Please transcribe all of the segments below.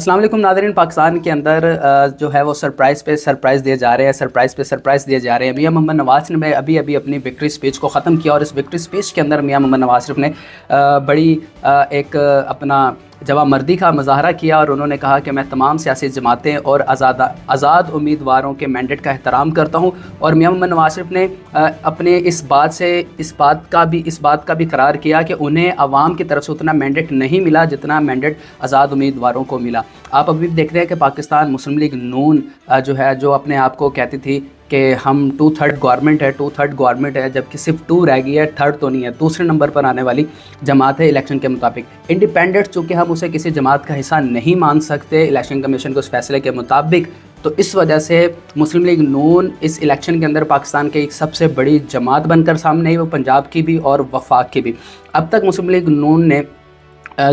अस्सलाम वालेकुम नाज़रीन। पाकिस्तान के अंदर जो है वो सरप्राइज़ पे सरप्राइज़ दिए जा रहे हैं, सरप्राइज़ पे सरप्राइज़ दिए जा रहे हैं। मियां मोहम्मद नवाज़ शरीफ ने अभी अपनी विक्ट्री स्पीच को ख़त्म किया और इस विक्ट्री स्पीच के अंदर मियां मोहम्मद नवाज़ शरीफ ने बड़ी एक अपना जवाबमर्दी का मुजाहरा किया और उन्होंने कहा कि मैं तमाम सियासी जमातें और आज़ाद उम्मीदवारों के मैंडेट का एहतराम करता हूँ। और मियां मोहम्मद नवाज़ शरीफ ने अपने इस बात का भी करार किया कि उन्हें आवाम की तरफ से उतना मैंडेट नहीं मिला जितना मैंडेट आज़ाद उम्मीदवारों को मिला। आप अभी देख रहे हैं कि पाकिस्तान मुस्लिम लीग नून जो अपने आप को कहती थी कि हम 2/3 गवर्नमेंट है, जबकि सिर्फ 2 रह गई है, 3rd तो नहीं है। दूसरे नंबर पर आने वाली जमात है इलेक्शन के मुताबिक। इंडिपेंडेंट चूँकि हम उसे किसी जमात का हिस्सा नहीं मान सकते इलेक्शन कमीशन के उस फैसले के मुताबिक, तो इस वजह से मुस्लिम लीग नून इस इलेक्शन के अंदर पाकिस्तान के एक सबसे बड़ी जमात बनकर सामने आई, वो पंजाब की भी और वफाक की भी। अब तक मुस्लिम लीग नून ने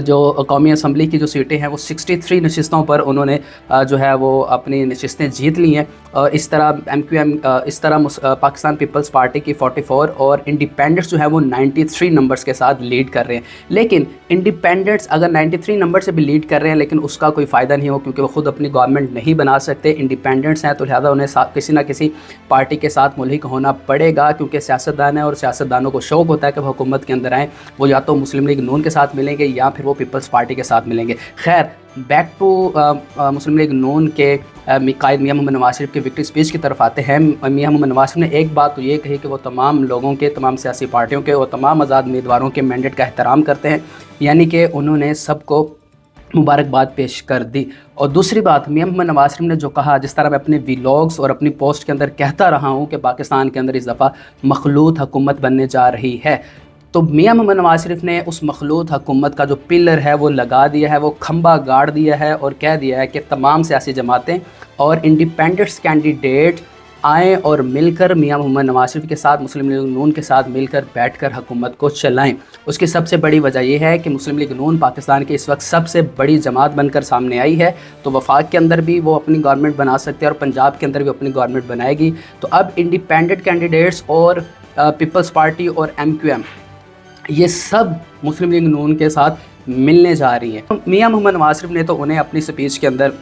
जो कौमी असम्बली की जो सीटें हैं वो 63 नशिस्तों पर उन्होंने जो है वो अपनी नशिस्तें जीत ली हैं। इस तरह पाकिस्तान पीपल्स पार्टी की 44 और इंडिपेंडेंट्स जो है वो 93 नंबर्स के साथ लीड कर रहे हैं। लेकिन इंडिपेंडेंट्स अगर 93 नंबर से भी लीड कर रहे हैं लेकिन उसका कोई फ़ायदा नहीं हो, क्योंकि वो ख़ुद अपनी गवर्नमेंट नहीं बना सकते। इंडिपेंडेंट्स हैं तो लिहाजा उन्हें किसी ना किसी पार्टी के साथ मुल्हिक होना पड़ेगा, क्योंकि सियासतदान है और सियासतदानों को शौक़ होता है कि वो हुकूमत के अंदर आएँ। वो या तो मुस्लिम लीग नून के साथ मिलेंगे या फिर वो पीपल्स पार्टी के साथ मिलेंगे। खैर, बैक टू मुस्लिम लीग नून के कायद मियां मोहम्मद नवाज़ शरीफ की विक्ट्री स्पीच की तरफ आते हैं। मियां मोहम्मद नवाज़ शरीफ ने एक बात तो ये कही कि वो तमाम लोगों के, तमाम सियासी पार्टियों के और तमाम आज़ाद उम्मीदवारों के मैंडेट का एहतराम करते हैं, यानी कि उन्होंने सबको मुबारकबाद पेश कर दी। और दूसरी बात, मियां मोहम्मद नवाज़ शरीफ ने जो कहा, जिस तरह मैं अपने व्लॉग्स और अपनी पोस्ट के अंदर कहता रहा हूँ कि पाकिस्तान के अंदर इस दफ़ा मखलूत हुकूमत बनने जा रही है, तो मियां मोहम्मद नवाज़ शरीफ ने उस मखलूत हुकूमत का जो पिलर है वो लगा दिया है, वो खंबा गाड़ दिया है और कह दिया है कि तमाम सियासी जमातें और इंडिपेंडेंट्स कैंडिडेट आएँ और मिलकर मियां मोहम्मद नवाज़ शरीफ के साथ, मुस्लिम लीग नून के साथ मिलकर बैठकर हुकूमत को चलाएं। उसकी सबसे बड़ी वजह यह है कि मुस्लिम लीग नून पाकिस्तान की इस वक्त सबसे बड़ी जमात बनकर सामने आई है, तो वफाक के अंदर भी वो अपनी गवर्नमेंट बना सकते हैं और पंजाब के अंदर भी अपनी गवर्नमेंट बनाएगी। तो अब इंडिपेंडेंट कैंडिडेट्स और पीपल्स पार्टी और MQM ये सब मुस्लिम लीग नून के साथ मिलने जा रही हैं। मियां मोहम्मद नवाज़ शरीफ ने तो उन्हें अपनी स्पीच के अंदर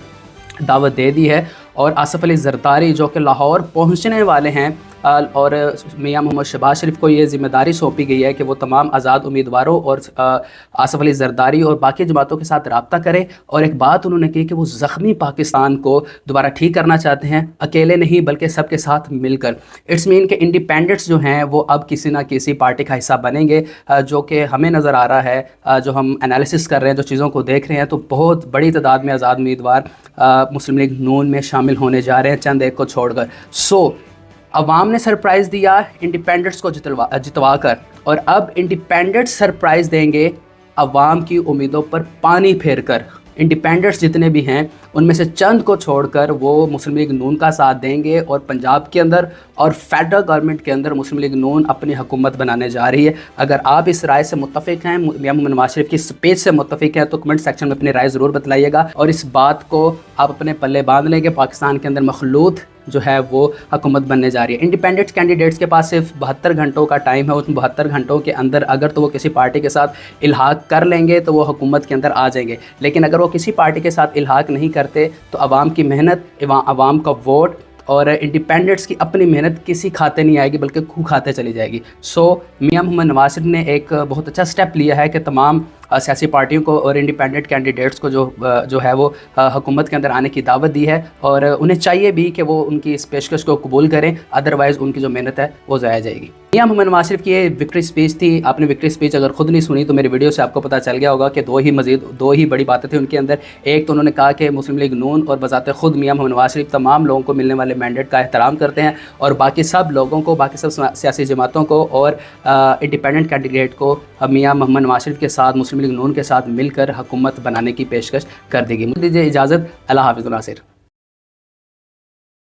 दावत दे दी है और आसिफ अली ज़रदारी जो कि लाहौर पहुंचने वाले हैं, और मियां मोहम्मद शहबाज शरीफ को ये ज़िम्मेदारी सौंपी गई है कि वो तमाम आज़ाद उम्मीदवारों और आसिफ अली ज़रदारी और बाकी जमातों के साथ रब्ता करें। और एक बात उन्होंने की कि वो ज़ख्मी पाकिस्तान को दोबारा ठीक करना चाहते हैं, अकेले नहीं बल्कि सबके साथ मिलकर। इट्स मीन के इंडिपेंडेंट्स जो हैं वो अब किसी ना किसी पार्टी का हिस्सा बनेंगे, जो कि हमें नज़र आ रहा है, जो हम एनालिसिस कर रहे हैं, जो चीज़ों को देख रहे हैं, तो बहुत बड़ी तादाद में आज़ाद उम्मीदवार मुस्लिम लीग नून में शामिल होने जा रहे हैं, चंद एक को छोड़कर। अवाम ने सरप्राइज़ दिया इंडिपेंडेंट्स को जितवा कर, और अब इंडिपेंडेंट्स सरप्राइज़ देंगे अवाम की उम्मीदों पर पानी फेर कर। इंडिपेंडेंट्स जितने भी हैं उनमें से चंद को छोड़कर वो मुस्लिम लीग नून का साथ देंगे और पंजाब के अंदर और फेडरल गवर्नमेंट के अंदर मुस्लिम लीग नून अपनी हुकूमत बनाने जा रही है। अगर आप इस राय से मुत्तफ़िक हैं, मियां मोहम्मद नवाज़ शरीफ की स्पीच से मुत्तफ़िक हैं, तो कमेंट सेक्शन में अपनी राय ज़रूर बतलाइएगा और इस बात को आप अपने पल्ले बांध लें कि पाकिस्तान के अंदर मखलूत जो है वो हुकूमत बनने जा रही है। इंडिपेंडेंट कैंडिडेट्स के पास सिर्फ 72 घंटों का टाइम है। उन 72 घंटों के अंदर अगर तो वो किसी पार्टी के साथ इल्हाक कर लेंगे तो वो हुकूमत के अंदर आ जाएंगे, लेकिन अगर वो किसी पार्टी के साथ इल्हाक नहीं करते तो आवाम की मेहनत, आवाम का वोट और इंडिपेंडेंट्स की अपनी मेहनत किसी खाते नहीं आएगी बल्कि खू खाते चली जाएगी। मियां मोहम्मद नवाज़ शरीफ ने एक बहुत अच्छा स्टेप लिया है कि तमाम सियासी पार्टियों को और इंडिपेंडेंट कैंडिडेट्स को जो है वो हुकूमत के अंदर आने की दावत दी है, और उन्हें चाहिए भी कि वो उनकी इस पेशकश को कबूल करें, अदरवाइज़ उनकी जो मेहनत है वो ज़ाया जाएगी। मियां मोहम्मद नवाज़ शरीफ की ये विक्ट्री स्पीच थी। आपने विक्ट्री स्पीच अगर खुद नहीं सुनी तो मेरी वीडियो से आपको पता चल गया होगा कि दो ही बड़ी बातें थी उनके अंदर। एक तो उन्होंने कहा कि मुस्लिम लीग नून और बज़ाते खुद मियां मोहम्मद नवाज़ शरीफ तमाम लोगों को मिलने वाले मैंडेट का एहतराम करते हैं, और बाकी सब लोगों को, बाकी सब सियासी जमातों को और इंडिपेंडेंट कैंडिडेट को मियां मोहम्मद नवाज़ शरीफ के साथ, मुस्लिम लीग नून के साथ मिलकर हुकूमत बनाने की पेशकश कर देगी। मुझे दीजिए इजाज़त। अल्लाह हाफ़िज़ नासिर।